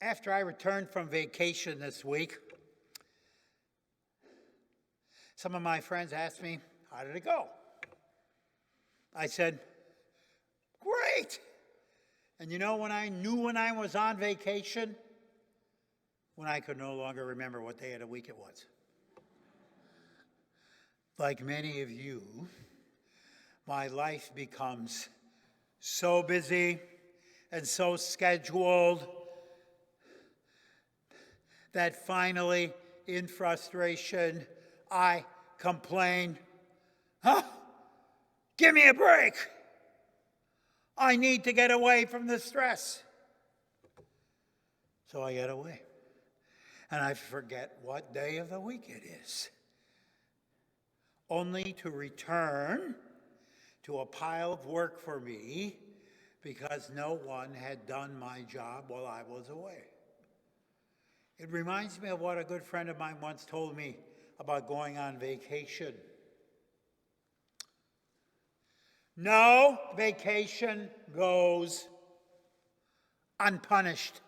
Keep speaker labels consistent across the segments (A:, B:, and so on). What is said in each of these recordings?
A: After I returned from vacation this week, some of my friends asked me, how did it go? I said, great. And you know when I knew when I was on vacation? When I could no longer remember what day of the week it was. Like many of you, my life becomes so busy and so scheduled that finally, in frustration, I complain, give me a break. I need to get away from the stress. So I get away. And I forget what day of the week it is. Only to return to a pile of work for me because no one had done my job while I was away. It reminds me of what a good friend of mine once told me about going on vacation. No vacation goes unpunished.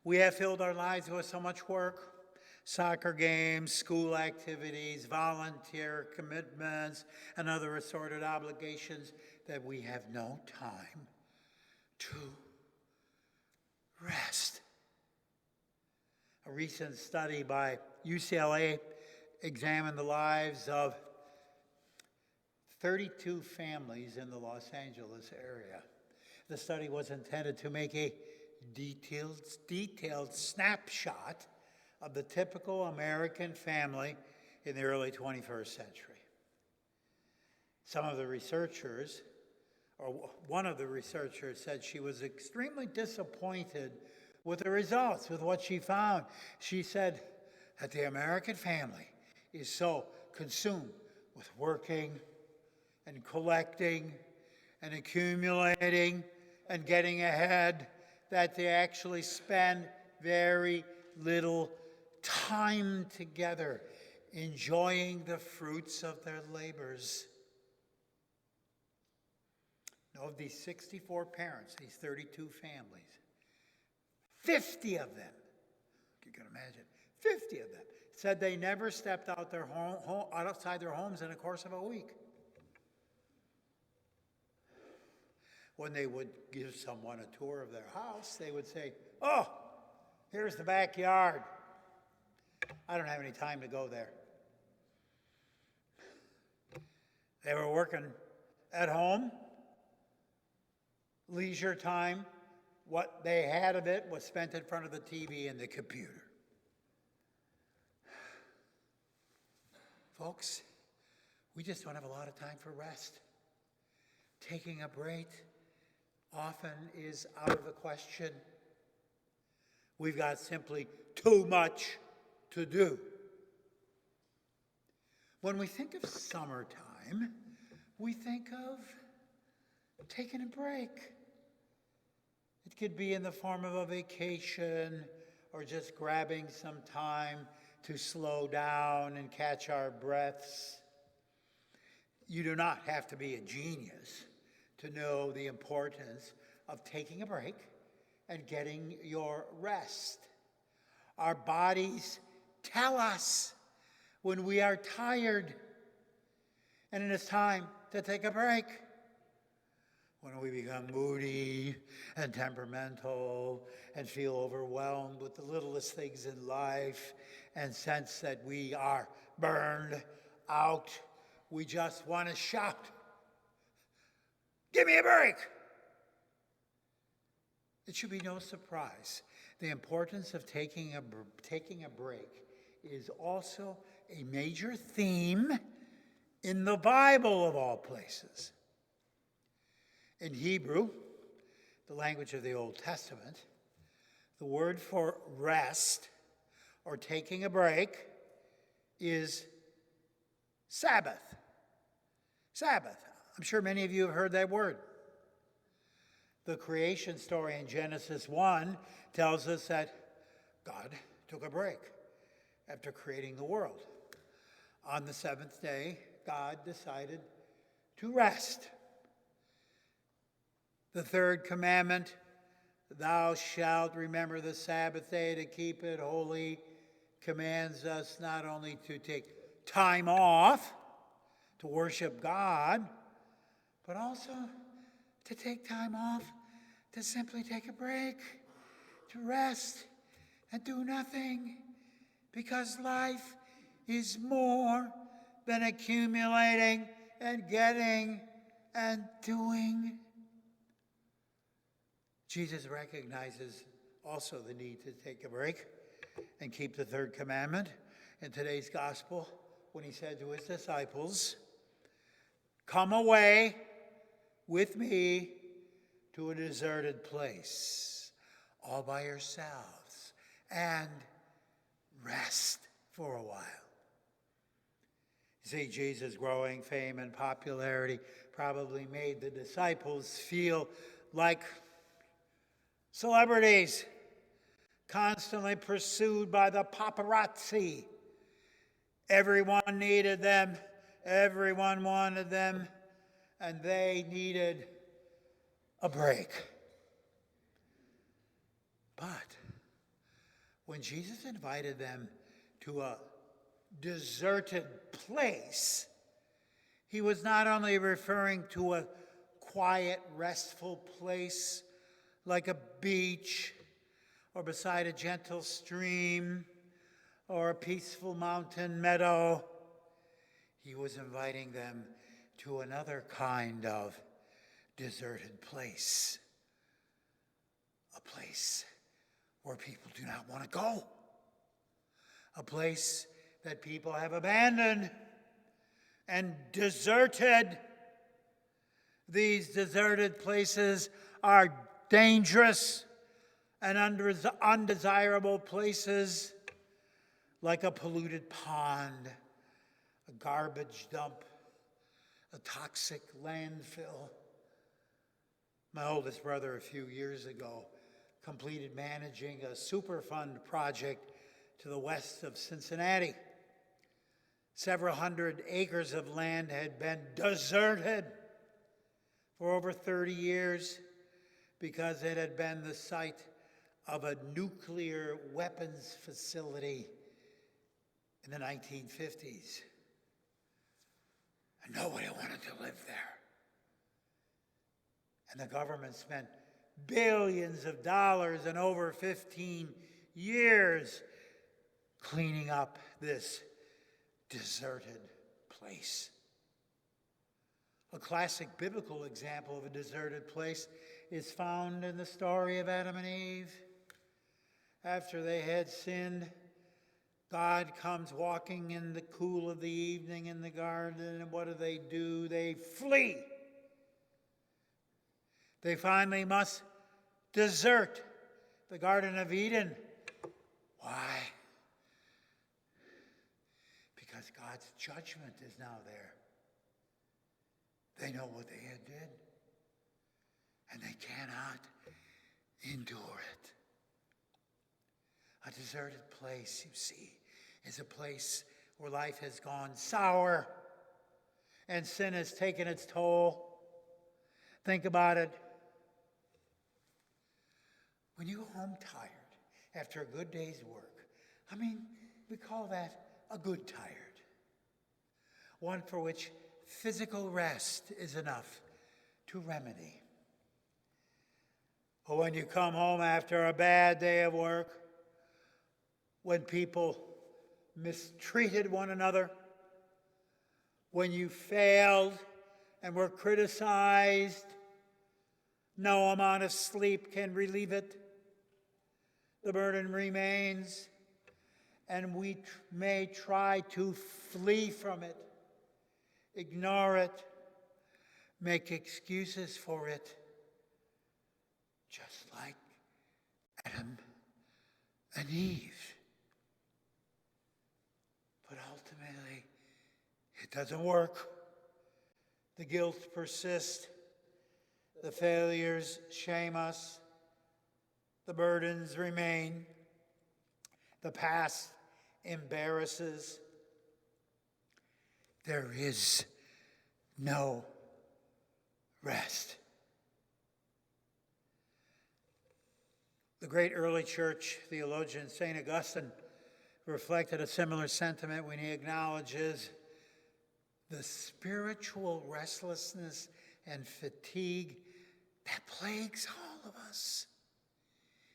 A: We have filled our lives with so much work, soccer games, school activities, volunteer commitments, and other assorted obligations that we have no time to rest. A recent study by UCLA examined the lives of 32 families in the Los Angeles area. The study was intended to make a detailed snapshot of the typical American family in the early 21st century. Some of the researchers, or one of the researchers, said she was extremely disappointed with the results, with what she found. She said that the American family is so consumed with working and collecting and accumulating and getting ahead that they actually spend very little time together enjoying the fruits of their labors. Now, of these 64 parents, these 32 families, 50 of them, you can imagine, 50 of them said they never stepped out outside their homes in the course of a week. When they would give someone a tour of their house, they would say, oh, here's the backyard. I don't have any time to go there. They were working at home, leisure time. What they had of it was spent in front of the TV and the computer. Folks, we just don't have a lot of time for rest. Taking a break often is out of the question. We've got simply too much to do. When we think of summertime, we think of taking a break. It could be in the form of a vacation or just grabbing some time to slow down and catch our breaths. You do not have to be a genius to know the importance of taking a break and getting your rest. Our bodies tell us when we are tired and it is time to take a break. When we become moody and temperamental and feel overwhelmed with the littlest things in life and sense that we are burned out, we just want to shout, give me a break. It should be no surprise. The importance of taking a break is also a major theme in the Bible of all places. In Hebrew, the language of the Old Testament, the word for rest or taking a break is Sabbath. Sabbath. I'm sure many of you have heard that word. The creation story in Genesis 1 tells us that God took a break after creating the world. On the seventh day, God decided to rest. The third commandment, Thou shalt remember the Sabbath day to keep it holy, commands us not only to take time off to worship God, but also to take time off to simply take a break, to rest and do nothing, because life is more than accumulating and getting and doing. Jesus recognizes also the need to take a break and keep the third commandment in today's gospel when he said to his disciples, "Come away with me to a deserted place, all by yourselves, and rest for a while." You see, Jesus' growing fame and popularity probably made the disciples feel like celebrities, constantly pursued by the paparazzi. Everyone needed them, everyone wanted them, and they needed a break. But when Jesus invited them to a deserted place, he was not only referring to a quiet, restful place like a beach or beside a gentle stream or a peaceful mountain meadow. He was inviting them to another kind of deserted place, a place where people do not want to go, a place that people have abandoned and deserted. These deserted places are dangerous and undesirable places, like a polluted pond, a garbage dump, a toxic landfill. My oldest brother, a few years ago, completed managing a Superfund project to the west of Cincinnati. Several hundred acres of land had been deserted for over 30 years because it had been the site of a nuclear weapons facility in the 1950s. And nobody wanted to live there. And the government spent billions of dollars in over 15 years cleaning up this deserted place. A classic biblical example of a deserted place is found in the story of Adam and Eve. After they had sinned, God comes walking in the cool of the evening in the garden, and what do? They flee. They finally must desert the Garden of Eden. Why? Because God's judgment is now there. They know what they had did, and they cannot endure it. A deserted place, you see, is a place where life has gone sour and sin has taken its toll. Think about it. When you go home tired after a good day's work, we call that a good tired. One for which physical rest is enough to remedy. Or when you come home after a bad day of work, when people mistreated one another, when you failed and were criticized, no amount of sleep can relieve it. The burden remains, and we may try to flee from it, ignore it, make excuses for it, just like Adam and Eve. But ultimately, it doesn't work. The guilt persists. The failures shame us. The burdens remain. The past embarrasses. There is no rest. The great early church theologian St. Augustine reflected a similar sentiment when he acknowledges the spiritual restlessness and fatigue that plagues all of us.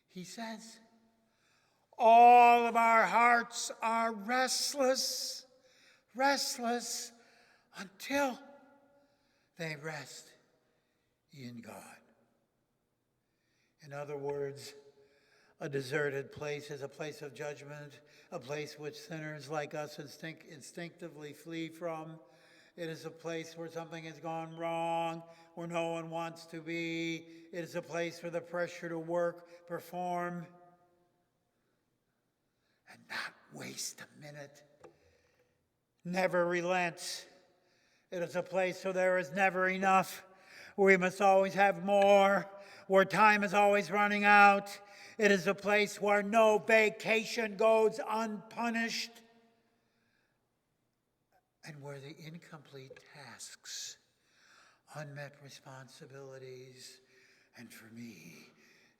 A: He says, all of our hearts are restless until they rest in God. In other words, a deserted place is a place of judgment, a place which sinners like us instinctively flee from. It is a place where something has gone wrong, where no one wants to be. It is a place where the pressure to work, perform, and not waste a minute never relents. It is a place where there is never enough, where we must always have more, where time is always running out. It is a place where no vacation goes unpunished, and where the incomplete tasks, unmet responsibilities, and for me,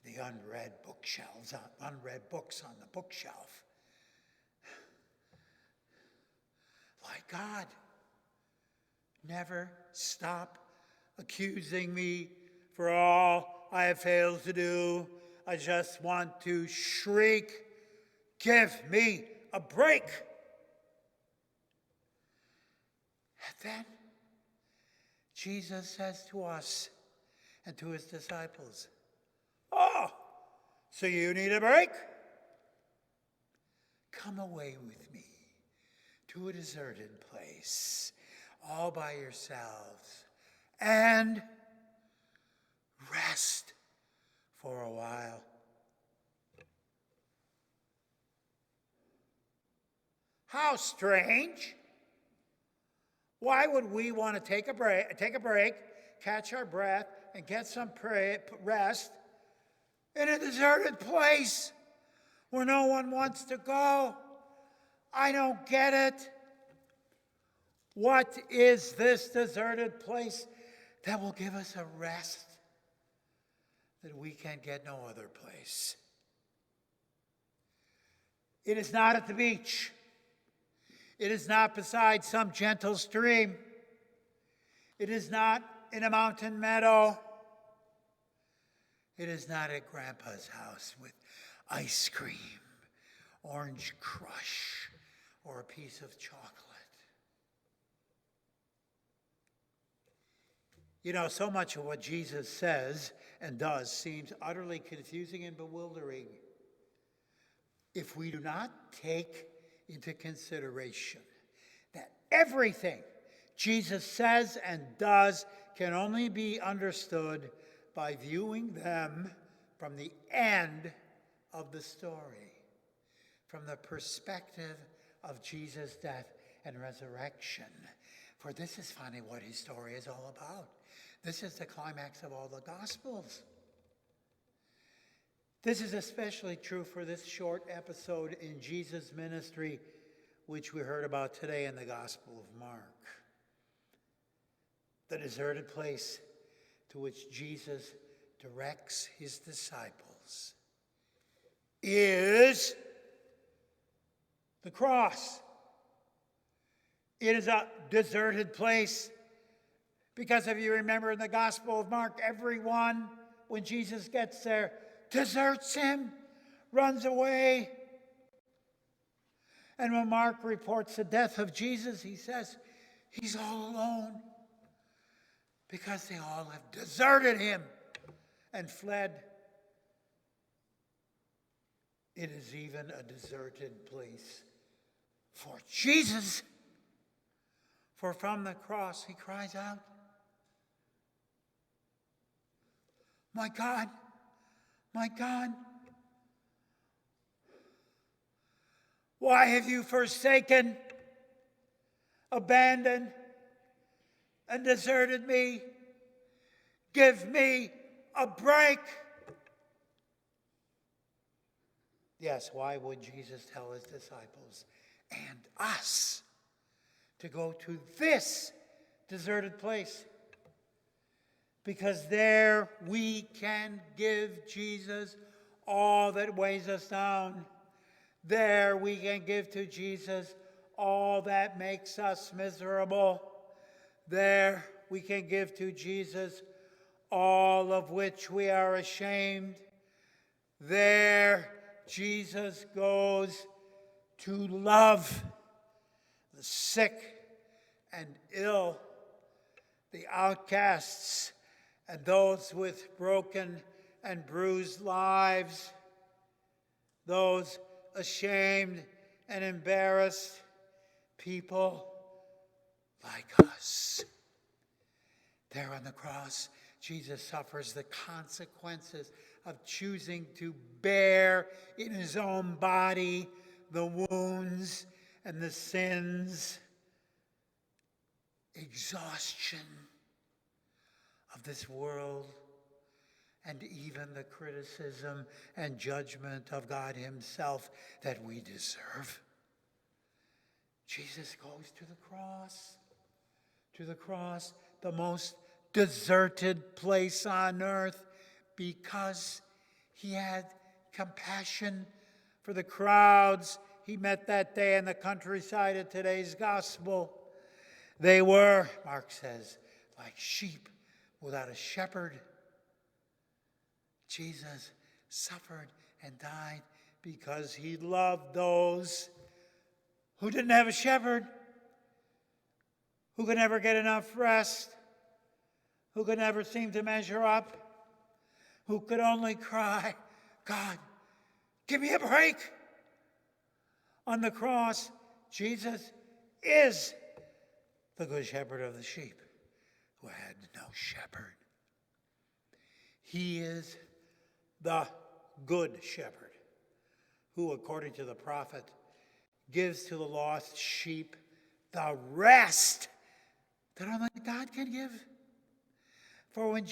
A: the unread books on the bookshelf, like God, never stop accusing me for all I have failed to do. I just want to shriek, give me a break. And then Jesus says to us and to his disciples, oh, so you need a break? Come away with me to a deserted place, all by yourselves, and rest for a while. How strange. Why would we want to take a break, catch our breath, and get some rest in a deserted place where no one wants to go? I don't get it. What is this deserted place that will give us a rest that we can get no other place? It is not at the beach. It is not beside some gentle stream. It is not in a mountain meadow. It is not at Grandpa's house with ice cream, orange crush, or a piece of chocolate. You know, so much of what Jesus says and does seems utterly confusing and bewildering if we do not take into consideration that everything Jesus says and does can only be understood by viewing them from the end of the story, from the perspective of Jesus' death and resurrection. For this is finally what his story is all about. This is the climax of all the Gospels. This is especially true for this short episode in Jesus' ministry, which we heard about today in the Gospel of Mark. The deserted place to which Jesus directs his disciples is the cross. It is a deserted place because if you remember in the Gospel of Mark, everyone, when Jesus gets there, deserts him, runs away. And when Mark reports the death of Jesus, he says he's all alone because they all have deserted him and fled. It is even a deserted place for Jesus. For from the cross he cries out, my God, why have you forsaken, abandoned, and deserted me? Give me a break. Yes, why would Jesus tell his disciples and us to go to this deserted place? Because there we can give Jesus all that weighs us down. There we can give to Jesus all that makes us miserable. There we can give to Jesus all of which we are ashamed. There Jesus goes to love the sick and ill, the outcasts, and those with broken and bruised lives, those ashamed and embarrassed people like us. There on the cross, Jesus suffers the consequences of choosing to bear in his own body the wounds and the sins, exhaustion of this world, and even the criticism and judgment of God himself that we deserve. Jesus goes to the cross, the most deserted place on earth, because he had compassion for the crowds he met that day in the countryside of today's gospel. They were, Mark says, like sheep without a shepherd. Jesus suffered and died because he loved those who didn't have a shepherd, who could never get enough rest, who could never seem to measure up, who could only cry, God, give me a break. On the cross, Jesus is the good shepherd of the sheep who had no shepherd. He is the good shepherd who, according to the prophet, gives to the lost sheep the rest that only God can give. For when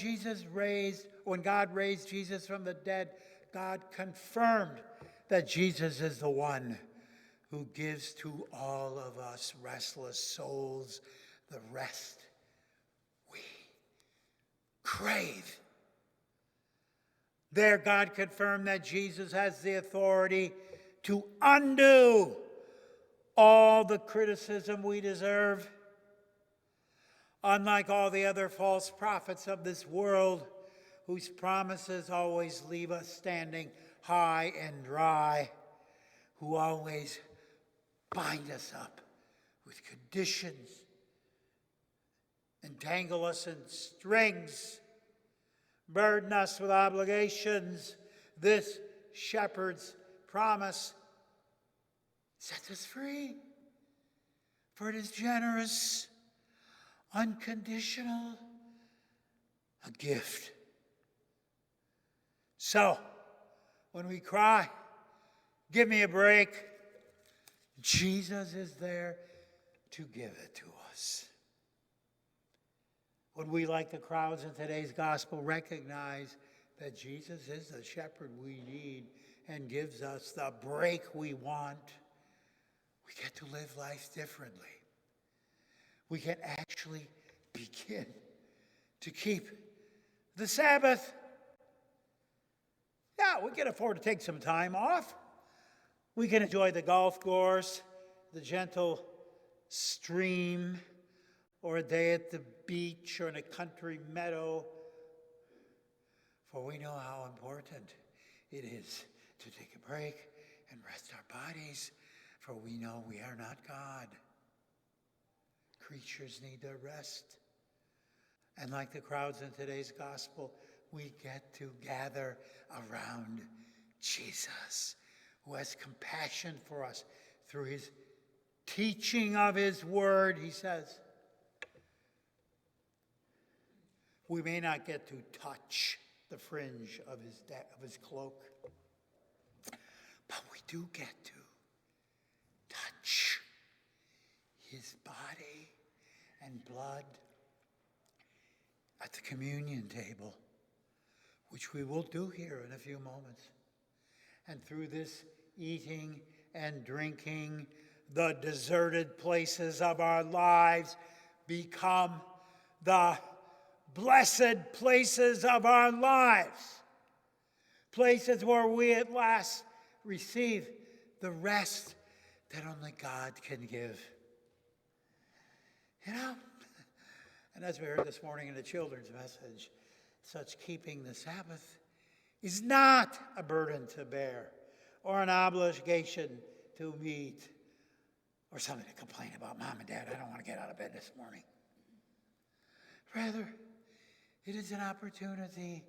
A: God raised Jesus from the dead, God confirmed that Jesus is the one who gives to all of us restless souls the rest we crave. There, God confirmed that Jesus has the authority to undo all the criticism we deserve. Unlike all the other false prophets of this world, whose promises always leave us standing high and dry, who always bind us up with conditions, entangle us in strings, burden us with obligations, this shepherd's promise sets us free. For it is generous, unconditional, a gift. So, when we cry, give me a break, Jesus is there to give it to us. When we, like the crowds in today's gospel, recognize that Jesus is the shepherd we need and gives us the break we want, we get to live life differently. We can actually begin to keep the Sabbath. Yeah, we can afford to take some time off. We can enjoy the golf course, the gentle stream, or a day at the beach or in a country meadow. For we know how important it is to take a break and rest our bodies, for we know we are not God. Creatures need their rest. And like the crowds in today's gospel, we get to gather around Jesus, who has compassion for us through his teaching of his word. He says, we may not get to touch the fringe of his cloak, but we do get to touch his body and blood at the communion table, which we will do here in a few moments. And through this eating and drinking, the deserted places of our lives become the blessed places of our lives. places where we at last receive the rest that only God can give. You know, and as we heard this morning in the children's message, such keeping the Sabbath is not a burden to bear or an obligation to meet or something to complain about. Mom and Dad, I don't want to get out of bed this morning. Rather, it is an opportunity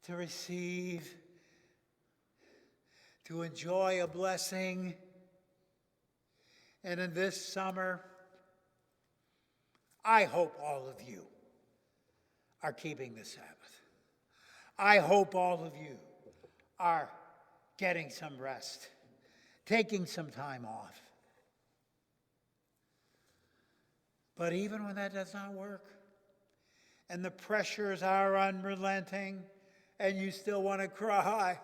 A: to receive, to enjoy a blessing. And in this summer, I hope all of you are keeping the Sabbath. I hope all of you are getting some rest, taking some time off. But even when that does not work, and the pressures are unrelenting, and you still want to cry,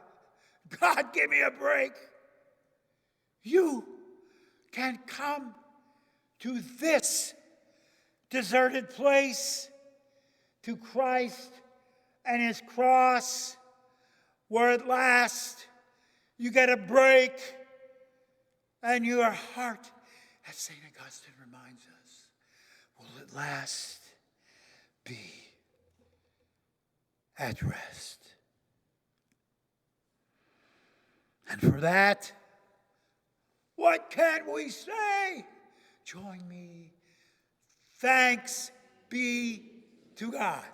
A: God, give me a break, you can come to this deserted place, to Christ and his cross, where at last you get a break, and your heart, as St. Augustine reminds us, will at last be at rest. And for that, what can we say? Join me. Thanks be to God.